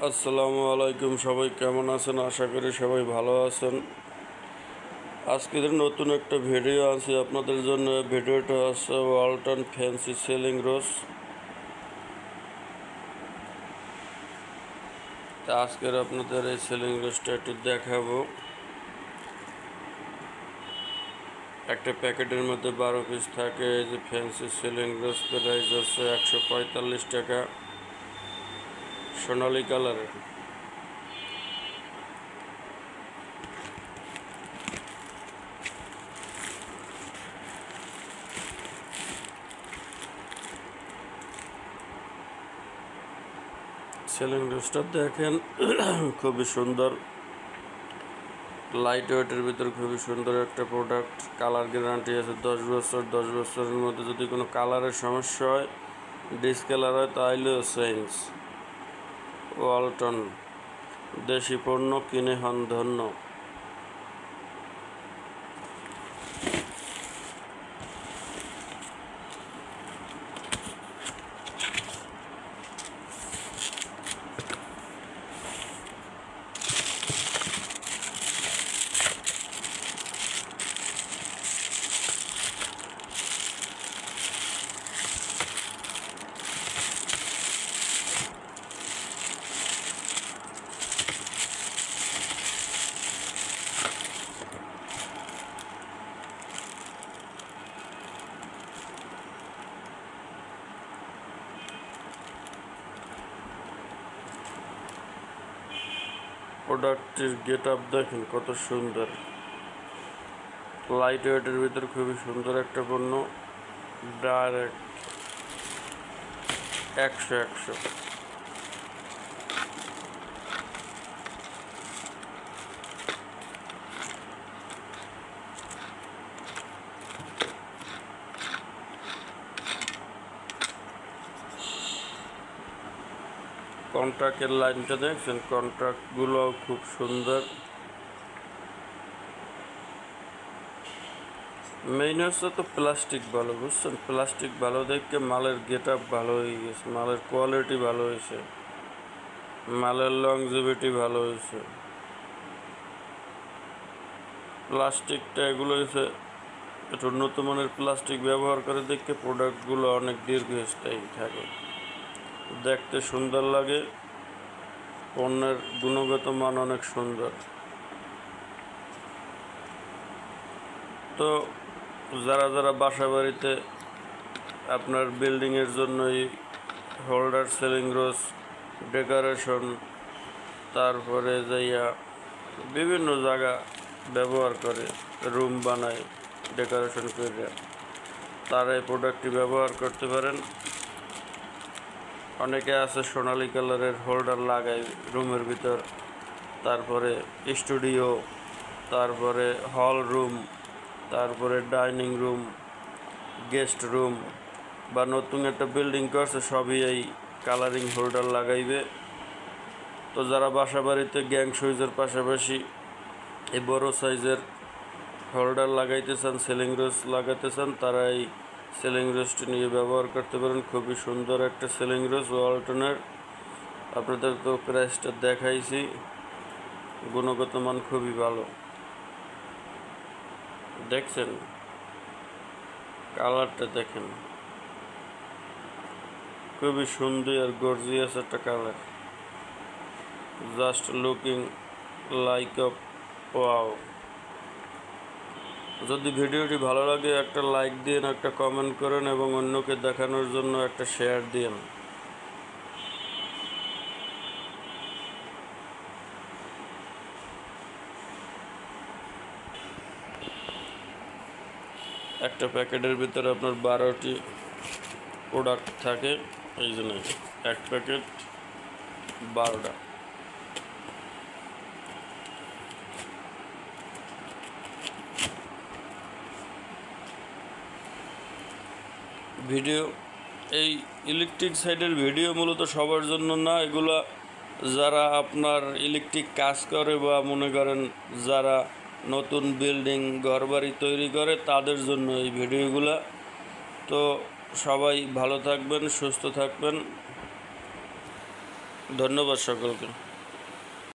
আসসালামু আলাইকুম। সবাই কেমন আছেন? আশা করি সবাই ভালো আছেন। আজকের নতুন একটা ভিডিও আছে আপনাদের জন্য। ভিডিওটা আছে ওয়ালটন ফ্যান্সি সিলিং রোজ। আজকের আপনাদের এই সিলিং রোজটা একটু দেখাবো। একটা প্যাকেটের মধ্যে 12 পিস থাকে। এই যে ফ্যান্সি সিলিং রোজ, প্রাইস আছে 145 টাকা, সোনালি কালারের। সিলিং রোজটা দেখেন খুবই সুন্দর, লাইট ওয়েটের ভিতর খুবই সুন্দর একটা প্রোডাক্ট। কালার গ্যারান্টি আছে 10 বছর। 10 বছরের মধ্যে যদি কোনো কালারের সমস্যা হয়, ডিসকালার হয়, তাহলেও চেঞ্জ। ওয়ালটন, দেশি পণ্য কিনে হন ধন্য। প্রোডাক্টের গেট আপ দেখেন কত সুন্দর, লাইট ওয়েটের ভিতর খুবই সুন্দর একটা পণ্য। ডাইরেক্ট 100 কন্ট্রাক্টের লাইনটা দেখছেন, কন্ট্রাক্টগুলো খুব সুন্দর। মেইন হচ্ছে তো প্লাস্টিক ভালো, বুঝছেন? প্লাস্টিক ভালো দেখে মালের গেট আপ ভালো হয়ে গেছে, মালের কোয়ালিটি ভালো হয়েছে, মালের লংজিভিটি ভালো হয়েছে। প্লাস্টিকটা এগুলো হয়েছে একটু উন্নত মানের প্লাস্টিক ব্যবহার করে দেখে প্রোডাক্টগুলো অনেক দীর্ঘস্থায়ী থাকে, দেখতে সুন্দর লাগে, পণ্যের গুণগত মান অনেক সুন্দর। তো যারা যারা বাসা বাড়িতে আপনার বিল্ডিংয়ের জন্যই হোল্ডার, সিলিং রোজ, ডেকোরেশন, তারপরে যাইয়া বিভিন্ন জায়গা ব্যবহার করে, রুম বানায় ডেকোরেশন করে, তারা এই প্রোডাক্টটি ব্যবহার করতে পারেন। অনেকে আছে সোনালি কালারের হোল্ডার লাগায় রুমের ভিতর, তারপরে স্টুডিও, তারপরে হল রুম, তারপরে ডাইনিং রুম, গেস্ট রুম, বা নতুন একটা বিল্ডিং করছে, সবই এই কালারিং হোল্ডার লাগাইবে। তো যারা বাসা বাড়িতে গ্যাং সুইচের পাশাপাশি এই বড় সাইজের হোল্ডার লাগাইতে চান, সিলিং রোজ লাগাতে চান, তারা এই সিলিং রোজটি নিয়ে ব্যবহার করতে পারেন। খুবই সুন্দর একটা সিলিং রোজ ওয়ালটনের। আপনাদের তো প্রাইসটা দেখাইছি, গুণগত মান খুবই ভালো। দেখছেন কালারটা, দেখেন খুবই সুন্দর আর গর্জিয়াস একটা কালার, জাস্ট লুকিং লাইক আ ওয়াও। যদি ভিডিওটি ভালো লাগে একটা লাইক দিন, একটা কমেন্ট করেন এবং অন্যকে দেখানোর জন্য একটা শেয়ার দিন। একটা প্যাকেটের ভিতরে আপনার 12টি প্রোডাক্ট থাকে, এই জন্য এক প্যাকেট 12টা। ভিডিও, এই ইলেকট্রিক সাইডের ভিডিও মূলত সবার জন্য না, এগুলা যারা আপনার ইলেকট্রিক কাজ করে বা মনে করেন যারা নতুন বিল্ডিং ঘরবাড়ি তৈরি করে তাদের জন্য এই ভিডিওগুলা। তো সবাই ভালো থাকবেন, সুস্থ থাকবেন। ধন্যবাদ সকলকে।